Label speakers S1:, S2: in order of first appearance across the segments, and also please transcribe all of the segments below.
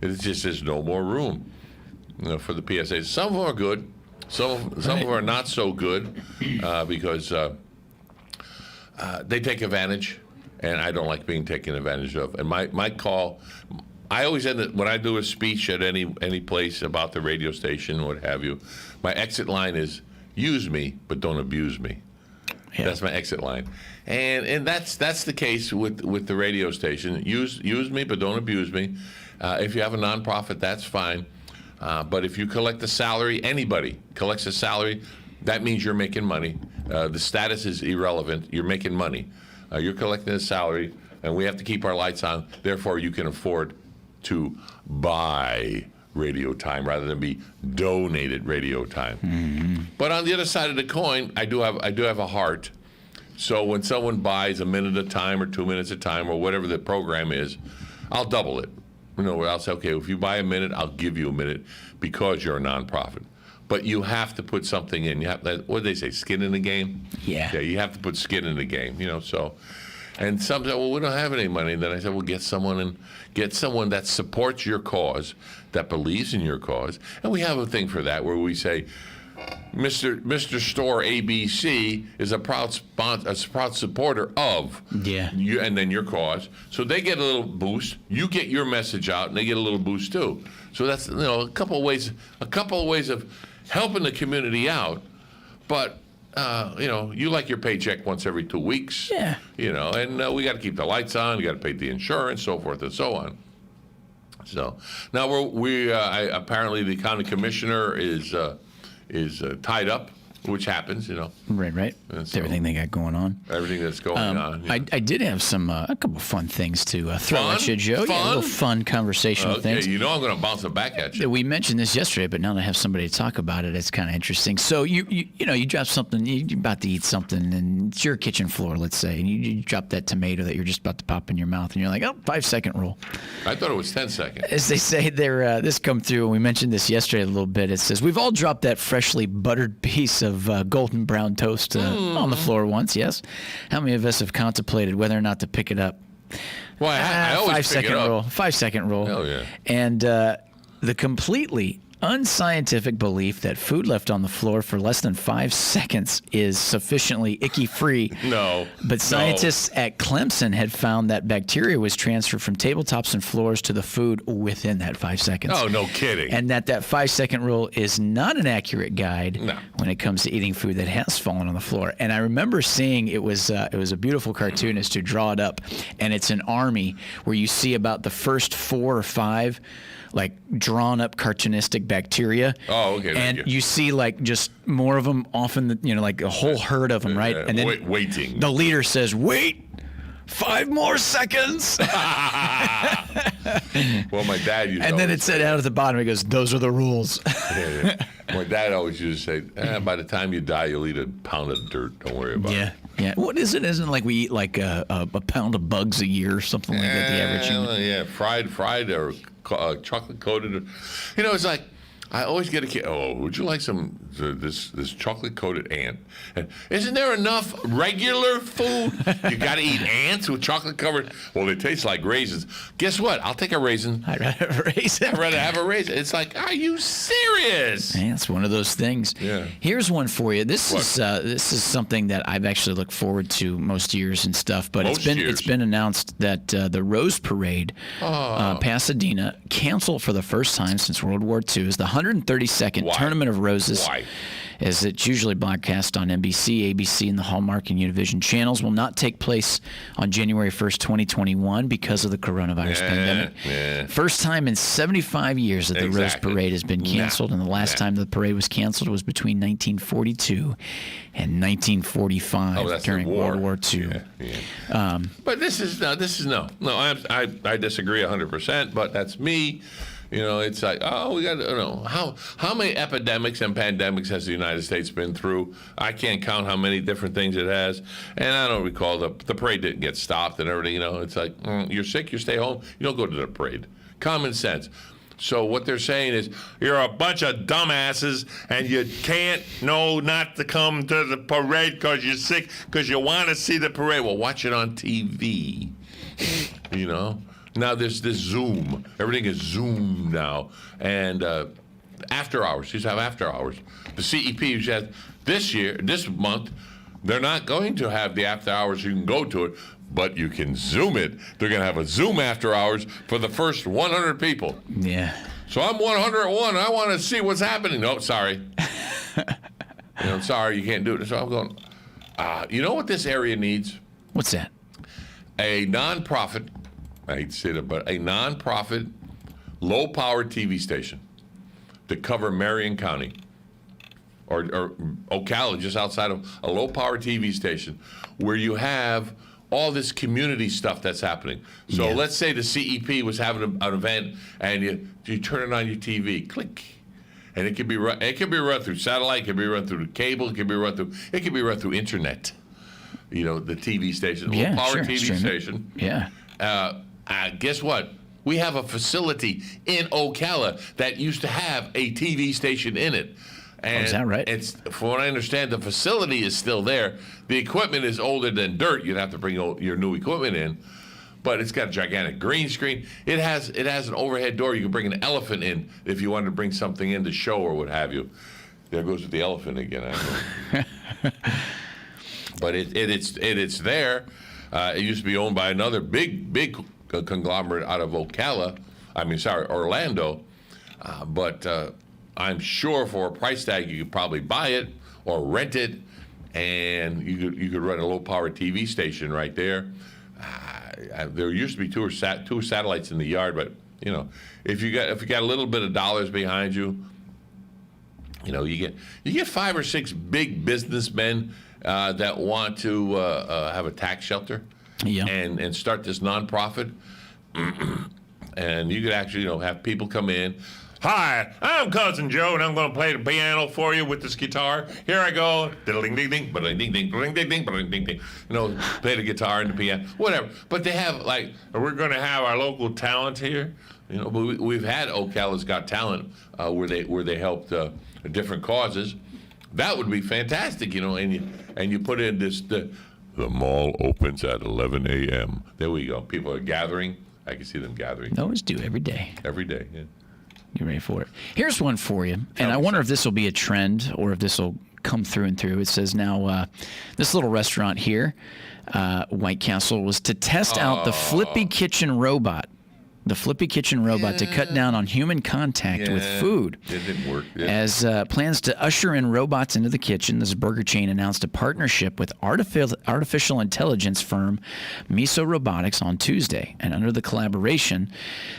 S1: It's just there's no more room, for the PSAs. Some of them are good. Some of them are not so good because they take advantage, and I don't like being taken advantage of. And my call, I always end it when I do a speech at any place about the radio station, what have you. My exit line is, use me, but don't abuse me. Yeah. That's my exit line, and that's the case with the radio station. Use me, but don't abuse me. If you have a nonprofit, that's fine. But if you collect a salary, anybody collects a salary, that means you're making money. The status is irrelevant. You're making money. You're collecting a salary, and we have to keep our lights on. Therefore, you can afford to buy radio time rather than be donated radio time. Mm-hmm. But on the other side of the coin, I do have a heart. So when someone buys a minute at a time or 2 minutes at a time or whatever the program is, I'll double it. I'll say, okay, if you buy a minute, I'll give you a minute because you're a nonprofit. But you have to put something in. You have, what do they say, skin in the game?
S2: Yeah.
S1: Yeah, you have to put skin in the game, so. And some say, well, we don't have any money. And then I said, well, get someone that supports your cause, that believes in your cause. And we have a thing for that where we say, Mr. Store ABC is a proud supporter of you, and then your cause. So they get a little boost. You get your message out, and they get a little boost too. So that's a couple of ways of helping the community out. But you like your paycheck once every 2 weeks.
S2: Yeah.
S1: And we got to keep the lights on. You got to pay the insurance, so forth and so on. So now apparently the county commissioner is tied up, which happens,
S2: Right.
S1: So,
S2: everything they got going on.
S1: Everything that's going on. Yeah.
S2: I did have a couple fun things to throw at you, Joe.
S1: Fun?
S2: Yeah, a little fun conversational things.
S1: I'm going to bounce it back at you.
S2: We mentioned this yesterday, but now that I have somebody to talk about it, it's kind of interesting. So you drop something, you're about to eat something, and it's your kitchen floor, let's say, and you drop that tomato that you're just about to pop in your mouth, and you're like, 5-second rule.
S1: I thought it was 10 seconds.
S2: As they say, this come through, and we mentioned this yesterday a little bit. It says, we've all dropped that freshly buttered piece of golden brown toast on the floor once, yes? How many of us have contemplated whether or not to pick it up?
S1: Well, I always pick it up.
S2: 5-second rule.
S1: Hell yeah.
S2: And the completely unscientific belief that food left on the floor for less than 5 seconds is sufficiently icky-free.
S1: No.
S2: But scientists at Clemson had found that bacteria was transferred from tabletops and floors to the food within that 5 seconds.
S1: Oh, no kidding.
S2: And that 5-second rule is not an accurate guide when it comes to eating food that has fallen on the floor. And I remember seeing it was a beautiful cartoonist who draw it up, and it's an army where you see about the first 4 or 5 drawn up cartoonistic bacteria.
S1: Oh, okay.
S2: And you see just more of them, often, like a whole herd of them, right? And then
S1: waiting.
S2: The leader says, "Wait, 5 more seconds."
S1: Well, my dad used to.
S2: And then it said out at the bottom, he goes, "Those are the rules."
S1: Yeah. My dad always used to say, by the time you die, you'll eat a pound of dirt. Don't worry about it.
S2: Yeah. What is it? Isn't it like we eat a pound of bugs a year or something like that, the average human?
S1: Yeah, fried or chocolate coated. It's like, I always get a kid, would you like this chocolate coated ant? And isn't there enough regular food? You got to eat ants with chocolate covered. Well, they taste like raisins. Guess what? I'll take a raisin.
S2: I'd rather have a raisin.
S1: I'd rather have a raisin. It's like, are you serious?
S2: Yeah, it's one of those things.
S1: Yeah.
S2: Here's one for you. This is something that I've actually looked forward to most years and stuff. But it's been announced that the Rose Parade, Pasadena, canceled for the first time since World War II. Is the 132nd Tournament of Roses.
S1: Why?
S2: As it's usually broadcast on NBC, ABC, and the Hallmark and Univision channels, will not take place on January 1st, 2021 because of the coronavirus pandemic.
S1: Yeah.
S2: First time in 75 years that the Rose Parade has been canceled, and the last time the parade was canceled was between 1942 and 1945 during World War II.
S1: Yeah. But this is no. I disagree 100%, but that's me. It's like, we got to how many epidemics and pandemics has the United States been through? I can't count how many different things it has, and I don't recall the parade didn't get stopped and everything. It's like, you're sick, you stay home, you don't go to the parade. Common sense. So what they're saying is, you're a bunch of dumbasses, and you can't not to come to the parade because you're sick, because you want to see the parade. Well, watch it on TV. Now there's this Zoom. Everything is Zoom now. And after hours. Used to have after hours. The CEP used to have this month, they're not going to have the after hours. You can go to it, but you can Zoom it. They're going to have a Zoom after hours for the first 100 people.
S2: Yeah.
S1: So I'm 101. I want to see what's happening. No, sorry. Sorry, you can't do it. So I'm going, you know what this area needs?
S2: What's that?
S1: A nonprofit, I hate to say that, but a nonprofit, low-powered TV station to cover Marion County or Ocala, just outside of a low-powered TV station where you have all this community stuff that's happening. So let's say the CEP was having an event, and you turn it on your TV, click, and it can be run through satellite, it can be run through cable, it can be run through internet. The TV station, low-powered TV station.
S2: Yeah.
S1: Guess what? We have a facility in Ocala that used to have a TV station in it. And
S2: is that right?
S1: It's, from what I understand, the facility is still there. The equipment is older than dirt. You'd have to bring your new equipment in, but it's got a gigantic green screen. It has an overhead door. You can bring an elephant in if you wanted to bring something in to show or what have you. There goes with the elephant again. But it's there. It used to be owned by another big conglomerate out of Orlando. But I'm sure for a price tag, you could probably buy it or rent it, and you could run a low-powered TV station right there. There used to be two satellites in the yard, but if you got a little bit of dollars behind you, you get 5 or 6 big businessmen that want to have a tax shelter, and start this nonprofit, and you could actually have people come in. Hi, I'm Cousin Joe, and I'm going to play the piano for you with this guitar. Here I go. Diddling ding ding, ding ding ding, ding ding ding ding ding. Play the guitar and the piano, whatever. But they have we're going to have our local talent here. But we've had Ocala's Got Talent where they helped different causes. That would be fantastic, and you put in this. The mall opens at 11 a.m. There we go. People are gathering. I can see them gathering.
S2: They always do every day.
S1: Every day, yeah.
S2: You ready for it? Here's one for you, and I wonder if this will be a trend or if this will come through and through. It says now, this little restaurant here, White Castle, was to test out the Flippy Kitchen robot. The Flippy Kitchen robot to cut down on human contact with food.
S1: It didn't work. Yeah.
S2: As plans to usher in robots into the kitchen, this burger chain announced a partnership with artificial intelligence firm Miso Robotics on Tuesday. And under the collaboration,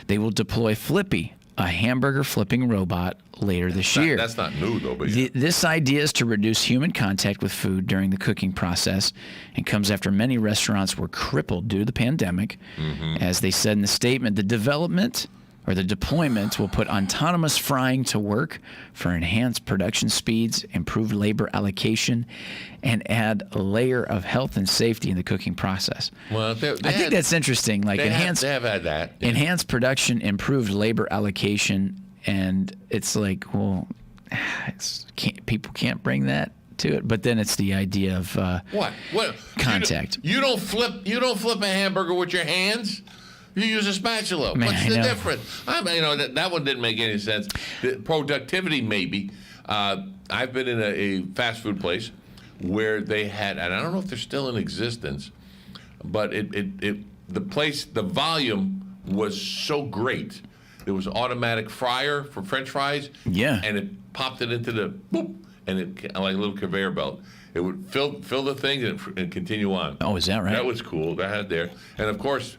S2: they will deploy Flippy, a hamburger flipping robot, later this year.
S1: That's not new, though. But
S2: this idea is to reduce human contact with food during the cooking process and comes after many restaurants were crippled due to the pandemic. As they said in the statement, the development or the deployment will put autonomous frying to work for enhanced production speeds, improved labor allocation, and add a layer of health and safety in the cooking process.
S1: Well,
S2: I think that's interesting. They have
S1: had that. Yeah.
S2: Enhanced production, improved labor allocation, and it's people can't bring that to it. But then it's the idea of
S1: what
S2: contact.
S1: You don't flip a hamburger with your hands. You use a spatula. What's the difference? That one didn't make any sense. The productivity, maybe. I've been in a fast food place where they had, and I don't know if they're still in existence, but the volume was so great. There was an automatic fryer for French fries.
S2: Yeah.
S1: And it popped it into the boop, and it like a little conveyor belt. It would fill the thing and continue on.
S2: Oh, is that right?
S1: That was cool. That had there, and of course.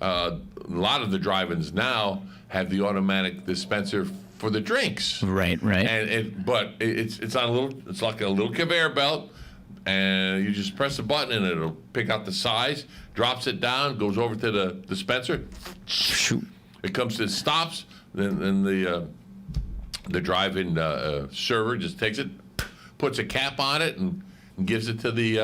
S1: A lot of the drive-ins now have the automatic dispenser for the drinks.
S2: Right.
S1: But it's on it's like a little conveyor belt, and you just press the button and it'll pick out the size, drops it down, goes over to the dispenser.
S2: Shoot.
S1: It comes to stops, then the drive-in server just takes it, puts a cap on it, and gives it to the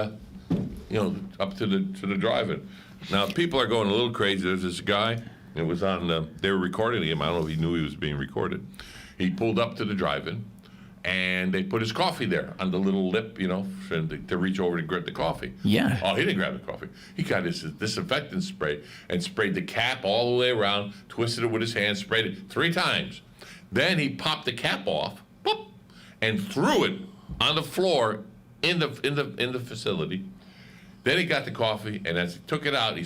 S1: up to the drive-in. Now, people are going a little crazy. There's this guy. It was on. They were recording him. I don't know if he knew he was being recorded. He pulled up to the drive-in, and they put his coffee there on the little lip, to reach over to grab the coffee.
S2: Yeah.
S1: Oh, he didn't grab the coffee. He got his disinfectant spray and sprayed the cap all the way around, twisted it with his hand, sprayed it 3 times. Then he popped the cap off, boop, and threw it on the floor in the facility. Then he got the coffee, and as he took it out, he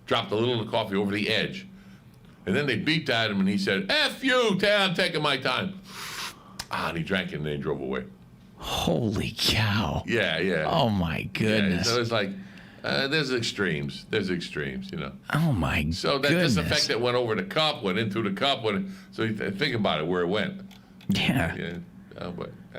S1: dropped a little of the coffee over the edge. And then they beeped at him, and he said, "F you, I'm taking my time." And he drank it, and then he drove away.
S2: Holy cow.
S1: Yeah.
S2: Oh, my goodness.
S1: Yeah, so it's like, there's extremes.
S2: Oh, my goodness.
S1: So that disinfectant went over the cup, went in through the cup. So you think about it, where it went.
S2: Yeah.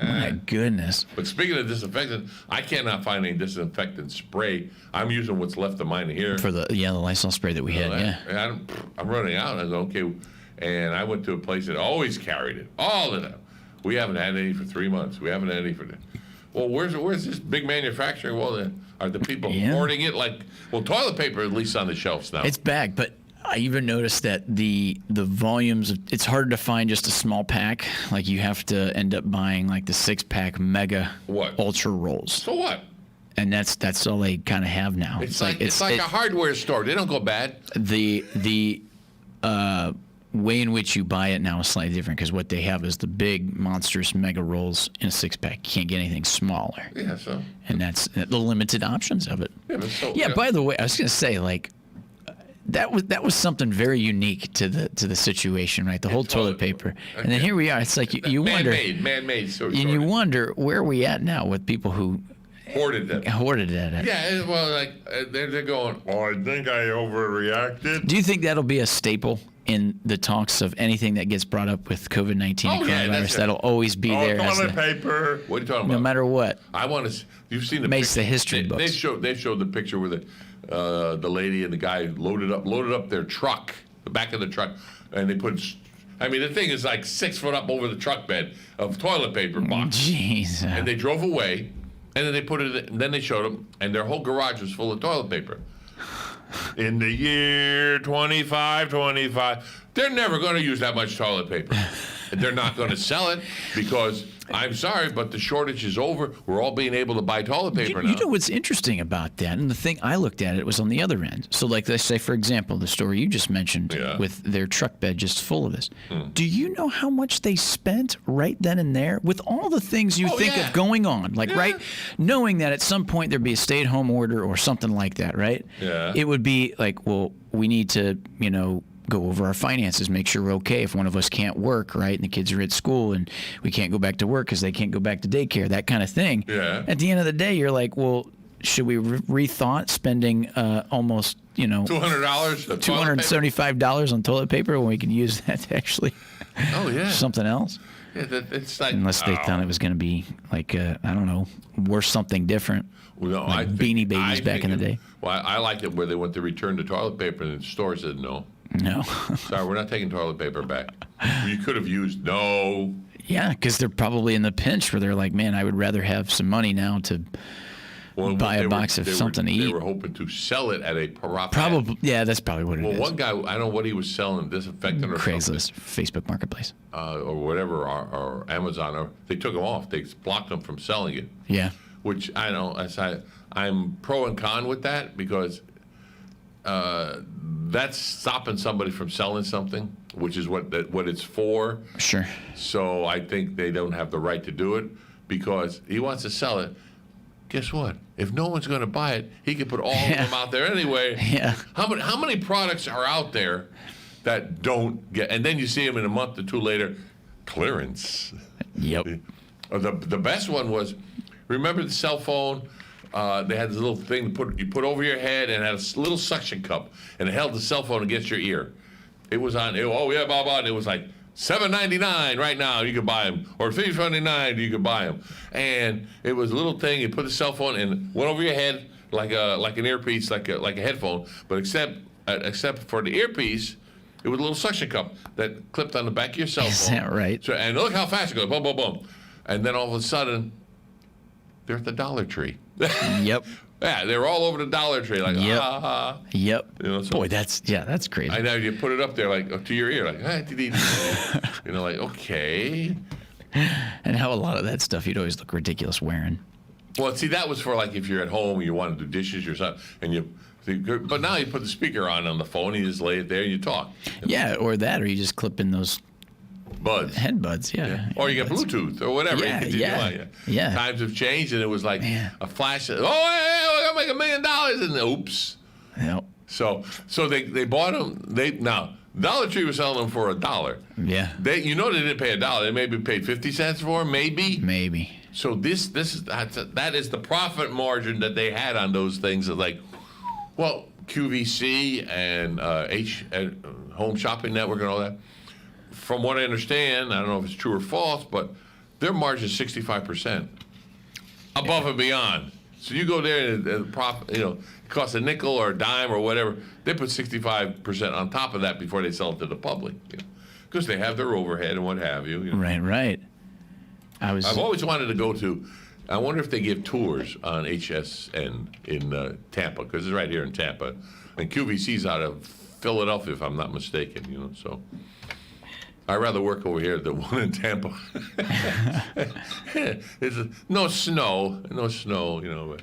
S2: My goodness.
S1: But speaking of disinfectant, I cannot find any disinfectant spray. I'm using what's left of mine here.
S2: For the Lysol spray that we had,
S1: I'm running out. I said, okay. And I went to a place that always carried it, all of them. We haven't had any for 3 months. We haven't had any for. Well, where's this big manufacturer? Well, are the people hoarding it? Toilet paper at least on the shelves now.
S2: It's back, but I even noticed that the volumes it's harder to find just a small pack. Like you have to end up buying like the 6-pack mega ultra rolls.
S1: So what?
S2: And that's all they kind of have now.
S1: It's like a hardware store. They don't go bad.
S2: The way in which you buy it now is slightly different because what they have is the big monstrous mega rolls in a 6-pack. You can't get anything smaller.
S1: Yeah, so.
S2: And that's the limited options of it.
S1: Yeah,
S2: by the way, I was going to say, that was something very unique to the situation, right? The whole toilet paper. And then here we are. It's like you wonder.
S1: Man-made.
S2: And you wonder where are we at now with people who
S1: hoarded them. Yeah, well, they're going, I think I overreacted.
S2: Do you think that'll be a staple in the talks of anything that gets brought up with COVID-19 and coronavirus? That'll always be there.
S1: Toilet paper. What are you talking about?
S2: No matter what.
S1: I want to. You've seen the
S2: makes
S1: picture.
S2: The history books.
S1: They showed the picture where the lady and the guy loaded up their truck, the back of the truck, and they put. I mean, the thing is like 6 foot up over the truck bed of toilet paper box.
S2: Jeez.
S1: And they drove away, and then they put it. And then they showed them, and their whole garage was full of toilet paper. In the year 25, they're never going to use that much toilet paper. They're not going to sell it because, I'm sorry, but the shortage is over. We're all being able to buy toilet paper now.
S2: You know what's interesting about that? And the thing I looked at it was on the other end. So like let's say, for example, the story you just mentioned with their truck bed just full of this. Do you know how much they spent right then and there with all the things you think of going on? Right? Knowing that at some point there'd be a stay-at-home order or something like that, right?
S1: Yeah.
S2: It would be like, well, we need to, go over our finances, make sure we're okay if one of us can't work, right? And the kids are at school and we can't go back to work because they can't go back to daycare, that kind of thing.
S1: Yeah.
S2: At the end of the day, you're like, well, should we rethought spending almost,
S1: $200?
S2: $275 on toilet paper when we can use that to actually something else?
S1: Yeah, it's like,
S2: unless they thought it was going to be like, I don't know, worth something different.
S1: Well, no,
S2: like Beanie Babies back in the day.
S1: Well, I liked it where they went to return the toilet paper and the store said no.
S2: No.
S1: Sorry, we're not taking toilet paper back. You could have used no.
S2: Yeah, because they're probably in the pinch where they're like, man, I would rather have some money now to buy a box of something to eat.
S1: They were hoping to sell it at a profit.
S2: Probably, yeah, that's probably what it is.
S1: Well, one guy, I don't know what he was selling, disinfectant or
S2: Craigslist, Facebook Marketplace.
S1: Or whatever, or Amazon. Or they took them off. They blocked them from selling it.
S2: Yeah.
S1: Which, I don't know, I'm pro and con with that because that's stopping somebody from selling something, which is what it's for.
S2: Sure.
S1: So I think they don't have the right to do it because he wants to sell it. Guess what? If no one's going to buy it, he can put all of them out there anyway.
S2: Yeah.
S1: How many products are out there that don't get? And then you see them in a month or two later, clearance.
S2: Yep.
S1: The best one was, remember the cell phone? They had this little thing you put over your head and had a little suction cup, and it held the cell phone against your ear. It was on. Blah blah. And it was like $7.99 right now. You could buy them, or $3.29. You could buy them. And it was a little thing. You put the cell phone and went over your head like an earpiece, like a headphone. But except for the earpiece, it was a little suction cup that clipped on the back of your cell phone.
S2: Is that right?
S1: So, and look how fast it goes. Boom, boom, boom. And then all of a sudden, they're at the Dollar Tree.
S2: Yep.
S1: Yeah, they're all over the Dollar Tree, like,
S2: Yep.
S1: So,
S2: boy, that's crazy.
S1: I know, you put it up there, like, to your ear, like, like, okay.
S2: And how a lot of that stuff you'd always look ridiculous wearing.
S1: Well, see, that was for like if you're at home and you want to do dishes or something, but now you put the speaker on the phone, you just lay it there and you talk.
S2: Yeah, or that, or you just clip in those
S1: buds.
S2: Headbuds,
S1: Or you get Bluetooth or whatever.
S2: Yeah.
S1: Times have changed, and it was like a flash. Hey, I gotta make $1 million, and oops.
S2: Yep.
S1: So they bought them. Now Dollar Tree was selling them for $1.
S2: Yeah.
S1: They didn't pay $1. They maybe paid 50 cents for them, maybe. So that is the profit margin that they had on those things. Well, QVC and Home Shopping Network and all that. From what I understand, I don't know if it's true or false, but their margin is 65%, above and beyond. So you go there and the profit, it costs a nickel or a dime or whatever. They put 65% on top of that before they sell it to the public, because they have their overhead and what have you.
S2: Right.
S1: I've always wanted to go to. I wonder if they give tours on HSN in Tampa, because it's right here in Tampa, and QVC's out of Philadelphia, if I'm not mistaken. So I'd rather work over here than one in Tampa. No snow. But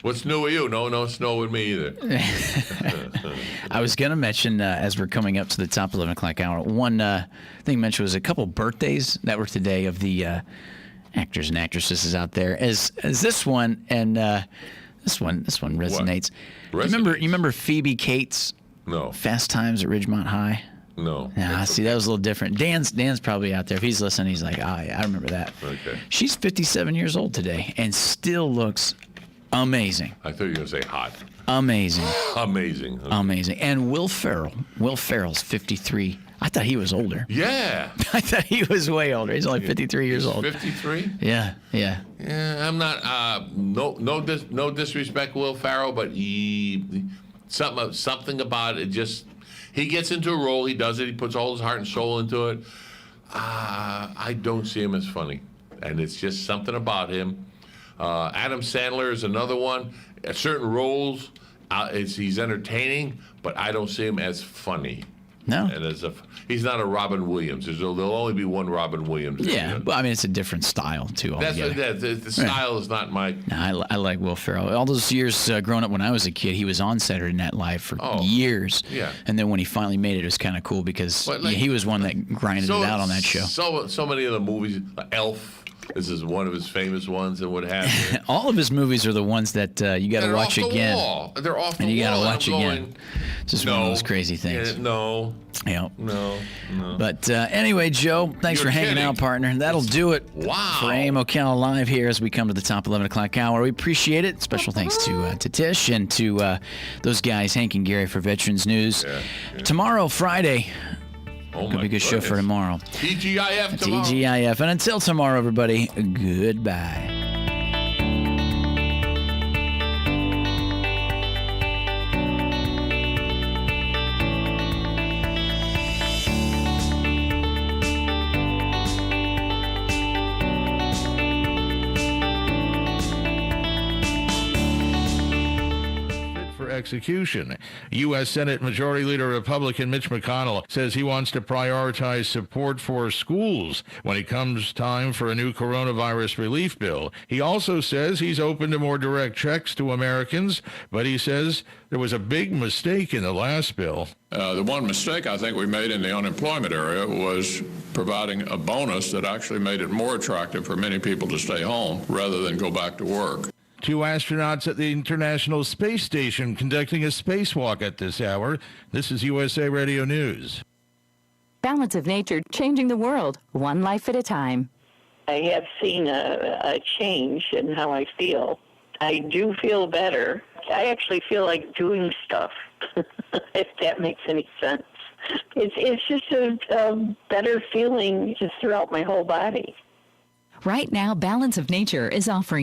S1: what's new with you? No snow with me either.
S2: I was going to mention, as we're coming up to the top 11 o'clock hour, one thing mentioned was a couple birthdays that were today of the actors and actresses out there. As this one, and this one resonates. You remember Phoebe Cates?
S1: No.
S2: Fast Times at Ridgemont High?
S1: No.
S2: See, that was a little different. Dan's probably out there. If he's listening, he's like, I remember that.
S1: Okay.
S2: She's 57 years old today and still looks amazing.
S1: I thought you were going to say hot.
S2: Amazing.
S1: Amazing. Okay.
S2: Amazing. And Will Ferrell's 53. I thought he was older.
S1: Yeah.
S2: I thought he was way older. He's only 53 years old.
S1: 53?
S2: Yeah.
S1: Yeah, I'm not. No disrespect, Will Ferrell, but something about it just. He gets into a role. He does it. He puts all his heart and soul into it. I don't see him as funny, and it's just something about him. Adam Sandler is another one. At certain roles, he's entertaining, but I don't see him as funny.
S2: No.
S1: And he's not a Robin Williams. There'll only be one Robin Williams.
S2: Yeah, but I mean, it's a different style, too.
S1: The style is not my...
S2: No, I like Will Ferrell. All those years growing up when I was a kid, he was on Saturday Night Live for years.
S1: Yeah.
S2: And then when he finally made it was kind of cool because he was one that grinded it out on that show.
S1: So many of the movies, Elf. This is one of his famous ones and what have you.
S2: All of his movies are the ones that you got to watch again.
S1: They're off the wall.
S2: And you got to watch again. It's just one of those crazy things.
S1: No.
S2: Yeah.
S1: No.
S2: But anyway, Joe, thanks for hanging out, partner. That'll do it for AM Ocala Live here as we come to the top 11 o'clock hour. We appreciate it. Special thanks to Tish and to those guys, Hank and Gary, for Veterans News. Yeah. Tomorrow, Friday. Could be a good show for tomorrow.
S1: TGIF tomorrow.
S2: TGIF. And until tomorrow, everybody, goodbye.
S3: Execution. U.S. Senate Majority Leader Republican Mitch McConnell says he wants to prioritize support for schools when it comes time for a new coronavirus relief bill. He also says he's open to more direct checks to Americans, but he says there was a big mistake in the last bill.
S4: The one mistake I think we made in the unemployment area was providing a bonus that actually made it more attractive for many people to stay home rather than go back to work.
S3: 2 astronauts at the International Space Station conducting a spacewalk at this hour. This is USA Radio News.
S5: Balance of Nature, changing the world, one life at a time.
S6: I have seen a change in how I feel. I do feel better. I actually feel like doing stuff, if that makes any sense. It's just a better feeling just throughout my whole body.
S5: Right now, Balance of Nature is offering